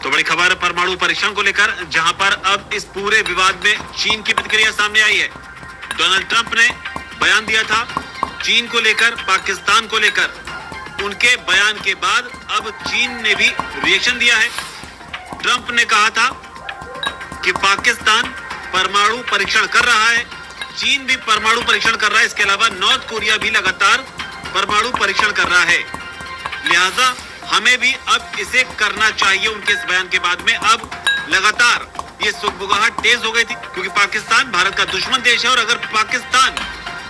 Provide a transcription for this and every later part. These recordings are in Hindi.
तो बड़ी खबर परमाणु परीक्षण को लेकर, जहां पर अब इस पूरे विवाद में चीन की प्रतिक्रिया सामने आई है। डोनाल्ड ट्रंप ने बयान दिया था चीन को लेकर, पाकिस्तान को लेकर। उनके बयान के बाद अब चीन ने भी रिएक्शन दिया है। ट्रंप ने कहा था कि पाकिस्तान परमाणु परीक्षण कर रहा है, चीन भी परमाणु परीक्षण कर रहा है, इसके अलावा नॉर्थ कोरिया भी लगातार परमाणु परीक्षण कर रहा है, लिहाजा हमें भी अब इसे करना चाहिए। उनके इस बयान के बाद में अब लगातार ये सुगबुगाहट तेज हो गई थी, क्योंकि पाकिस्तान भारत का दुश्मन देश है और अगर पाकिस्तान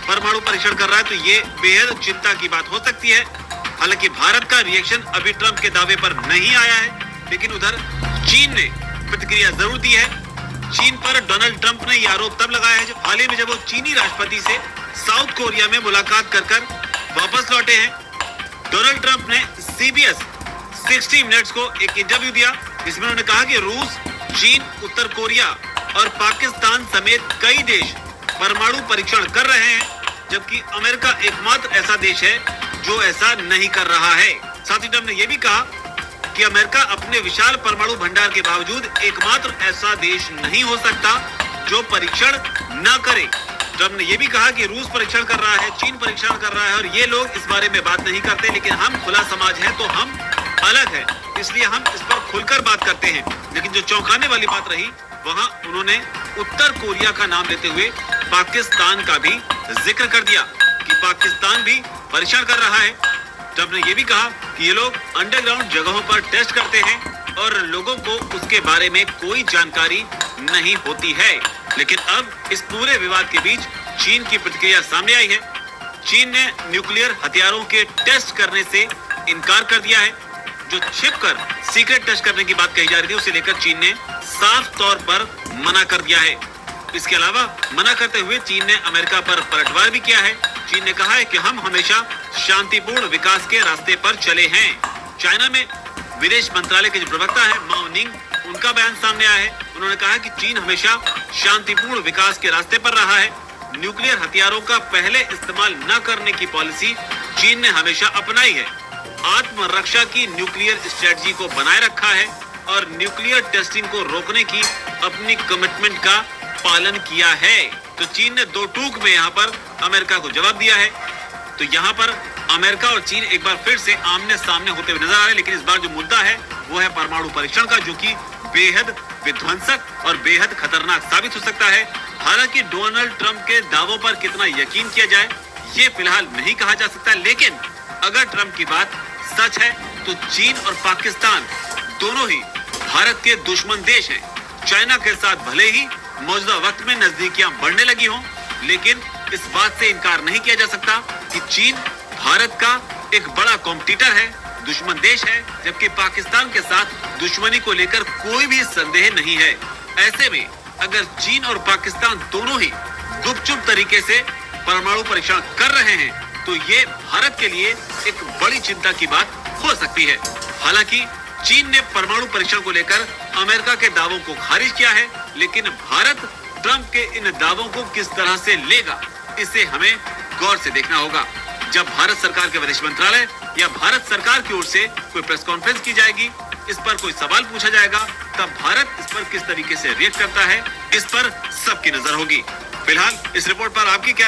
परमाणु परीक्षण कर रहा है तो ये बेहद चिंता की बात हो सकती है। हालांकि भारत का रिएक्शन अभी ट्रंप के दावे पर नहीं आया है, लेकिन उधर चीन ने प्रतिक्रिया जरूर दी है। चीन पर डोनाल्ड ट्रंप ने यह आरोप तब लगाया है जब हाल ही में वो चीनी राष्ट्रपति से साउथ कोरिया में मुलाकात कर वापस लौटे हैं। डोनाल्ड ट्रंप ने CBS 60 मिनट्स को एक इंटरव्यू दिया, जिसमें उन्होंने कहा कि रूस, चीन, उत्तर कोरिया और पाकिस्तान समेत कई देश परमाणु परीक्षण कर रहे हैं, जबकि अमेरिका एकमात्र ऐसा देश है जो ऐसा नहीं कर रहा है। साथ ही ट्रंप ने यह भी कहा कि अमेरिका अपने विशाल परमाणु भंडार के बावजूद एकमात्र ऐसा देश नहीं हो सकता जो परीक्षण न करे। ट्रंप ने यह भी कहा कि रूस परीक्षण कर रहा है, चीन परीक्षण कर रहा है और ये लोग इस बारे में बात नहीं करते, लेकिन हम खुला समाज है तो हम अलग है, इसलिए हम इस पर खुलकर बात करते हैं। लेकिन जो चौंकाने वाली बात रही, वहां उन्होंने उत्तर कोरिया का नाम लेते हुए पाकिस्तान का भी जिक्र कर दिया कि पाकिस्तान भी परीक्षण कर रहा है। ट्रंप ने यह भी कहा कि ये लोग अंडरग्राउंड जगहों पर टेस्ट करते हैं और लोगों को उसके बारे में कोई जानकारी नहीं होती है। लेकिन अब इस पूरे विवाद के बीच चीन की प्रतिक्रिया सामने आई है। चीन ने न्यूक्लियर हथियारों के टेस्ट करने से इनकार कर दिया है। जो छिपकर सीक्रेट टेस्ट करने की बात कही जा रही थी, उसे लेकर चीन ने साफ तौर पर मना कर दिया है। इसके अलावा मना करते हुए चीन ने अमेरिका पर पलटवार भी किया है। चीन ने कहा है कि हम हमेशा शांतिपूर्ण विकास के रास्ते पर चले हैं। चाइना में विदेश मंत्रालय के जो प्रवक्ता है माओ निंग, उनका बयान सामने आया है। उन्होंने कहा कि चीन हमेशा शांतिपूर्ण विकास के रास्ते पर रहा है। न्यूक्लियर हथियारों का पहले इस्तेमाल न करने की पॉलिसी चीन ने हमेशा अपनाई है। आत्मरक्षा की न्यूक्लियर स्ट्रेटजी को बनाए रखा है और न्यूक्लियर टेस्टिंग को रोकने की अपनी कमिटमेंट का पालन किया है। तो चीन ने दो टूक में यहाँ पर अमेरिका को जवाब दिया है। तो यहाँ पर अमेरिका और चीन एक बार फिर से आमने सामने होते हुए नजर आ रहे हैं, लेकिन इस बार जो मुद्दा है वो है परमाणु परीक्षण का, जो कि बेहद विध्वंसक और बेहद खतरनाक साबित हो सकता है। हालांकि डोनाल्ड ट्रंप के दावों पर कितना यकीन किया जाए ये फिलहाल नहीं कहा जा सकता, लेकिन अगर ट्रंप की बात सच है तो चीन और पाकिस्तान दोनों ही भारत के दुश्मन देश हैं। चाइना के साथ भले ही मौजूदा वक्त में नजदीकियां बढ़ने लगी हों, लेकिन इस बात से इनकार नहीं किया जा सकता कि चीन भारत का एक बड़ा कॉम्पिटिटर है, दुश्मन देश है, जबकि पाकिस्तान के साथ दुश्मनी को लेकर कोई भी संदेह नहीं है। ऐसे में अगर चीन और पाकिस्तान दोनों ही गुपचुप तरीके से परमाणु परीक्षण कर रहे हैं तो ये भारत के लिए एक बड़ी चिंता की बात हो सकती है। हालांकि चीन ने परमाणु परीक्षण को लेकर अमेरिका के दावों को खारिज किया है, लेकिन भारत ट्रंप के इन दावों को किस तरह से लेगा, इसे हमें गौर से देखना होगा। जब भारत सरकार के विदेश मंत्रालय या भारत सरकार की ओर से कोई प्रेस कॉन्फ्रेंस की जाएगी, इस पर कोई सवाल पूछा जाएगा, तब भारत इस पर किस तरीके से रिएक्ट करता है, इस पर सबकी नजर होगी। फिलहाल इस रिपोर्ट पर आपकी क्या